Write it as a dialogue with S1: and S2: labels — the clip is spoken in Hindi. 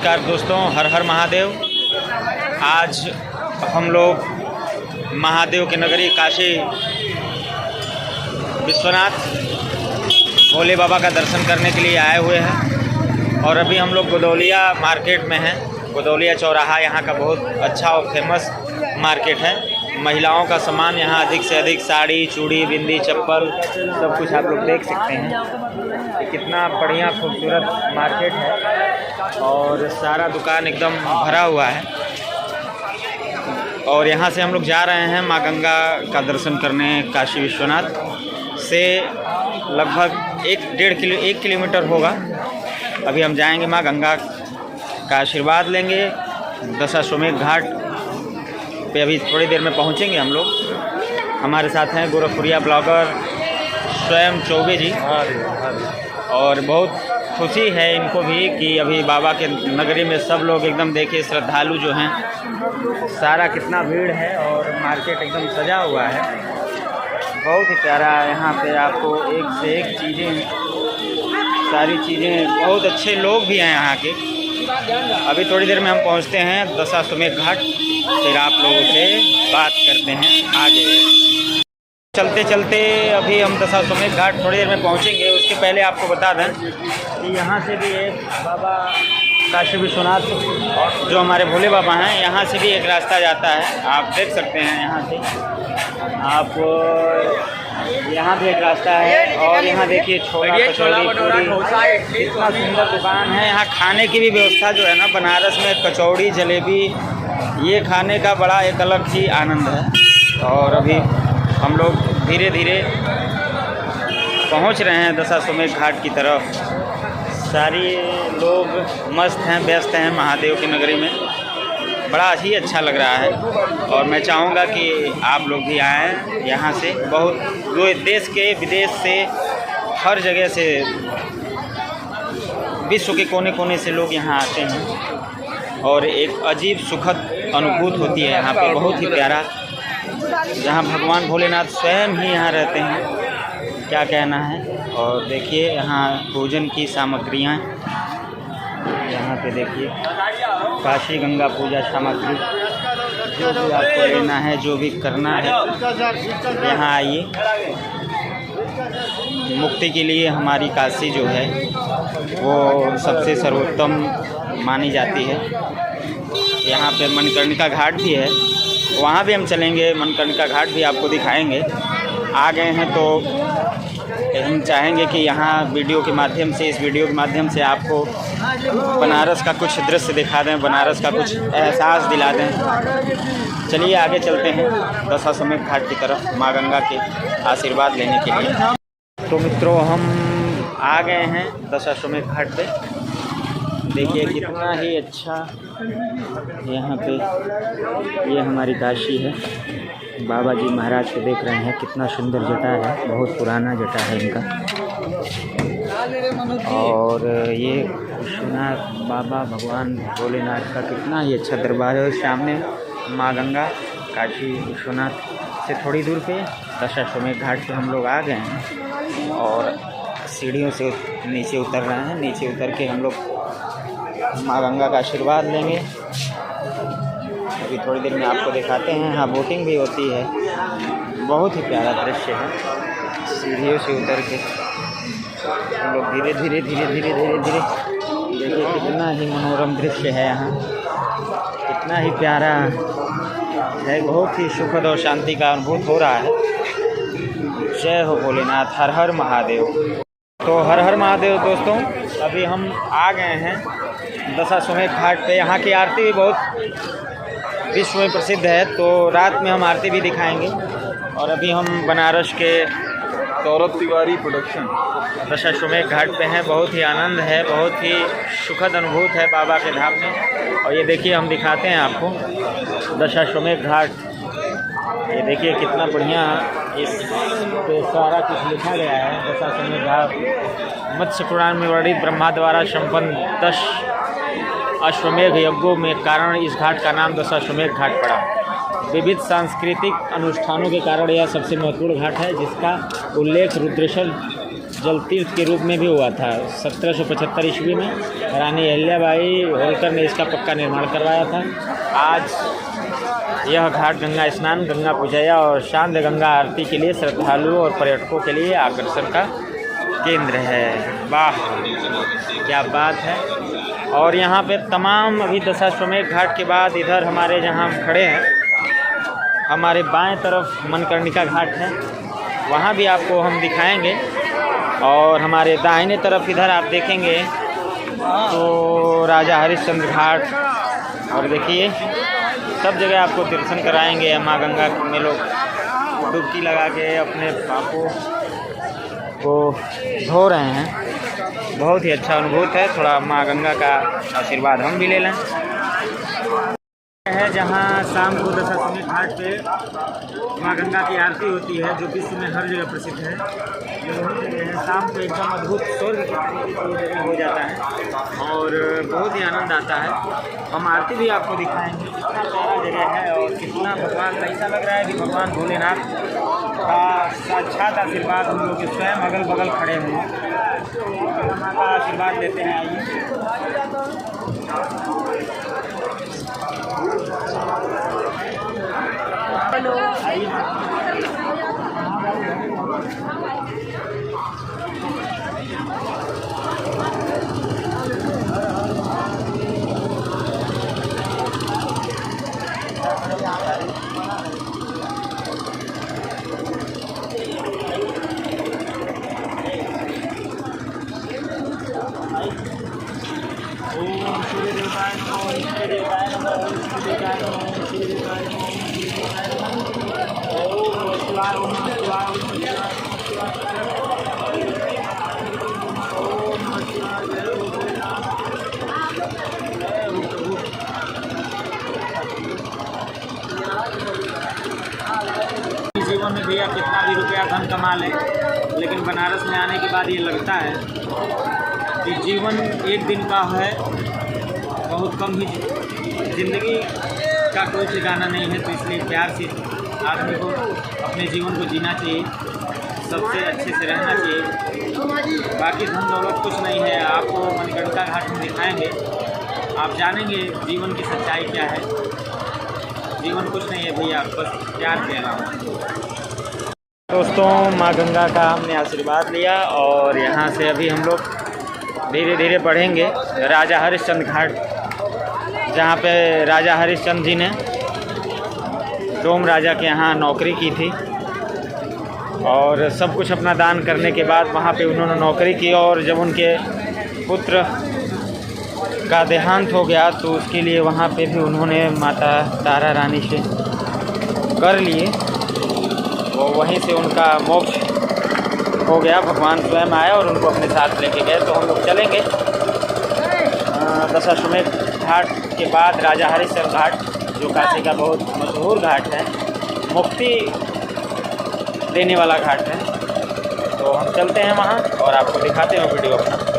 S1: नमस्कार दोस्तों, हर हर महादेव। आज हम लोग महादेव की नगरी काशी विश्वनाथ भोले बाबा का दर्शन करने के लिए आए हुए हैं। और अभी हम लोग गोदौलिया मार्केट में हैं। गोदौलिया चौराहा यहाँ का बहुत अच्छा और फेमस मार्केट है। महिलाओं का सामान यहाँ अधिक से अधिक साड़ी, चूड़ी, बिंदी, चप्पल सब कुछ आप लोग देख सकते हैं। ये कितना बढ़िया खूबसूरत मार्केट है और सारा दुकान एकदम भरा हुआ है। और यहाँ से हम लोग जा रहे हैं माँ गंगा का दर्शन करने। काशी विश्वनाथ से लगभग 1 किलोमीटर होगा। अभी हम जाएंगे माँ गंगा का आशीर्वाद लेंगे। दशाश्वमेध घाट पे अभी थोड़ी देर में पहुँचेंगे हम लोग। हमारे साथ हैं गोरखपुरिया ब्लॉगर स्वयं चौबे जी। और बहुत खुशी है इनको भी कि अभी बाबा के नगरी में सब लोग एकदम देखिए श्रद्धालु जो हैं, सारा कितना भीड़ है और मार्केट एकदम सजा हुआ है। बहुत ही प्यारा यहाँ पे आपको एक से एक चीज़ें, सारी चीज़ें, बहुत अच्छे लोग भी हैं यहाँ के। अभी थोड़ी देर में हम पहुँचते हैं दशाश्वमेध घाट, फिर आप लोगों से बात करते हैं आगे। चलते चलते अभी हम दशाश्वमेध घाट थोड़ी देर में पहुँचेंगे। उसके पहले आपको बता दें कि यहाँ से भी एक बाबा काशी विश्वनाथ जो हमारे भोले बाबा हैं, यहाँ से भी एक रास्ता जाता है। आप देख सकते हैं यहाँ से, आप यहाँ भी एक रास्ता है। और यहाँ देखिए छोला कचौड़ी पूरी, कितना सुंदर दुकान है। यहाँ खाने की भी व्यवस्था जो है ना, बनारस में कचौड़ी जलेबी ये खाने का बड़ा एक अलग ही आनंद है। और अभी हम लोग धीरे धीरे पहुंच रहे हैं दशाश्वमेध घाट की तरफ। सारी लोग मस्त हैं, व्यस्त हैं महादेव की नगरी में। बड़ा ही अच्छा लग रहा है और मैं चाहूँगा कि आप लोग भी आएँ। यहाँ से बहुत लोग देश के विदेश से, हर जगह से, विश्व के कोने कोने से लोग यहाँ आते हैं और एक अजीब सुखद अनुभूति होती है यहाँ पे। बहुत ही प्यारा, जहाँ भगवान भोलेनाथ स्वयं ही यहाँ रहते हैं, क्या कहना है। और देखिए यहाँ पूजन की सामग्रियाँ, यहाँ पे देखिए काशी गंगा पूजा सामग्री, जो भी आपको लेना है, जो भी करना है, यहाँ आइए। मुक्ति के लिए हमारी काशी जो है वो सबसे सर्वोत्तम मानी जाती है। यहाँ पे मणिकर्णिका घाट भी है, वहाँ भी हम चलेंगे। मणिकर्णिका घाट भी आपको दिखाएंगे। आ गए हैं तो हम चाहेंगे कि यहाँ वीडियो के माध्यम से, इस वीडियो के माध्यम से आपको बनारस का कुछ दृश्य दिखा दें, बनारस का कुछ एहसास दिला दें। चलिए आगे चलते हैं दशाश्वमेध घाट की तरफ माँ गंगा के आशीर्वाद लेने के लिए। तो मित्रों, हम आ गए हैं दशाश्वमेध घाट पे। देखिए कितना ही अच्छा यहाँ पे, ये हमारी काशी है। बाबा जी महाराज को देख रहे हैं, कितना सुंदर जटा है, बहुत पुराना जटा है इनका। और ये विश्वनाथ बाबा भगवान भोलेनाथ का कितना ही अच्छा दरबार है। सामने माँ गंगा काशी विश्वनाथ से थोड़ी दूर पे दशाश्वमेध घाट पे हम लोग आ गए हैं और सीढ़ियों से नीचे उतर रहे हैं। नीचे उतर के हम लोग माँ गंगा का आशीर्वाद लेंगे। अभी थोड़ी देर में आपको दिखाते हैं। यहाँ बोटिंग भी होती है। बहुत ही प्यारा दृश्य है। सीढ़ियों से उतर के हम लोग धीरे धीरे धीरे धीरे धीरे धीरे, देखिए कितना ही मनोरम दृश्य है यहाँ, कितना ही प्यारा है। बहुत ही सुखद और शांति का अनुभूत हो रहा है। जय हो भोलेनाथ, हर हर महादेव। तो हर हर महादेव दोस्तों, अभी हम आ गए हैं दशाश्वमेध घाट पे। यहाँ की आरती भी बहुत विश्व में प्रसिद्ध है, तो रात में हम आरती भी दिखाएंगे। और अभी हम बनारस के सौरभ तिवारी प्रोडक्शन दशाश्वमेध घाट पे हैं। बहुत ही आनंद है, बहुत ही सुखद अनुभूत है बाबा के धाम में। और ये देखिए हम दिखाते हैं आपको दशाश्वमेध घाट। ये देखिए कितना बढ़िया इस पे सारा कुछ लिखा गया है। दशाश्वमेध घाट मत्स्य पुराण में वर्णित ब्रह्मा द्वारा संपन्न 10 अश्वमेध यज्ञों में कारण इस घाट का नाम दशाश्वमेध घाट पड़ा। विविध सांस्कृतिक अनुष्ठानों के कारण यह सबसे महत्वपूर्ण घाट है, जिसका उल्लेख रुद्रेश्वर जल तीर्थ के रूप में भी हुआ था। 1775 ईस्वी में रानी अहिल्याबाई होलकर ने इसका पक्का निर्माण करवाया था। आज यह घाट गंगा स्नान, गंगा पूजया और शांत गंगा आरती के लिए श्रद्धालुओं और पर्यटकों के लिए आकर्षण का केंद्र है। वाह क्या बात है। और यहाँ पे तमाम अभी दशाश्वमेध घाट के बाद इधर हमारे जहाँ हम खड़े हैं, हमारे बाएं तरफ मणिकर्णिका घाट है, वहाँ भी आपको हम दिखाएंगे। और हमारे दाहिने तरफ इधर आप देखेंगे तो राजा हरिश्चंद्र घाट, और देखिए सब जगह आपको दर्शन कराएंगे। माँ गंगा में लोग डुबकी लगा के अपने पापों को धो रहे हैं। बहुत ही अच्छा अनुभूत है। थोड़ा माँ गंगा का आशीर्वाद हम भी ले लें। है जहाँ शाम को दशाश्वमेध घाट पे माँ गंगा की आरती होती है, जो विश्व में हर जगह प्रसिद्ध है। ये बहुत जगह है, शाम को एकदम अद्भुत स्वर्ग की तरीके हो जाता है और बहुत ही आनंद आता है। हम आरती भी आपको दिखाएंगे। कितना प्यारा जगह है और कितना भगवान का ऐसा लग रहा है कि भगवान भोलेनाथ का साक्षात आशीर्वाद हम लोग के स्वयं अगल बगल खड़े हुए हैं। माँ का आशीर्वाद लेते हैं। आइए जीवन में भैया कितना भी रुपया धन कमा लें, लेकिन बनारस में आने के बाद ये लगता है कि जीवन एक दिन का है, बहुत कम ही ज़िंदगी का कोई ठिकाना नहीं है। तो इसलिए प्यार से आदमी को अपने जीवन को जीना चाहिए, सबसे अच्छे से रहना चाहिए। बाकी धन दौलत कुछ नहीं है। आपको मणिकर्णिका घाट में दिखाएंगे, आप जानेंगे जीवन की सच्चाई क्या है। जीवन कुछ नहीं है भैया, बस प्यार के अलावा। दोस्तों, माँ गंगा का हमने आशीर्वाद लिया और यहाँ से अभी हम लोग धीरे धीरे बढ़ेंगे राजा हरिश्चंद्र घाट, जहाँ पे राजा हरिश्चंद्र जी ने डोम राजा के यहाँ नौकरी की थी और सब कुछ अपना दान करने के बाद वहाँ पे उन्होंने नौकरी की। और जब उनके पुत्र का देहांत हो गया तो उसके लिए वहाँ पे भी उन्होंने माता तारा रानी से कर लिए। वो वहीं से उनका मोक्ष हो गया, भगवान स्वयं आए और उनको अपने साथ लेके गए। तो हम लोग चलेंगे दशाश्वमेध घाट के बाद राजा हरिश्चंद्र घाट, जो काशी का बहुत मशहूर घाट है, मुक्ति देने वाला घाट है। तो हम चलते हैं वहाँ और आपको दिखाते हैं वीडियो अपना।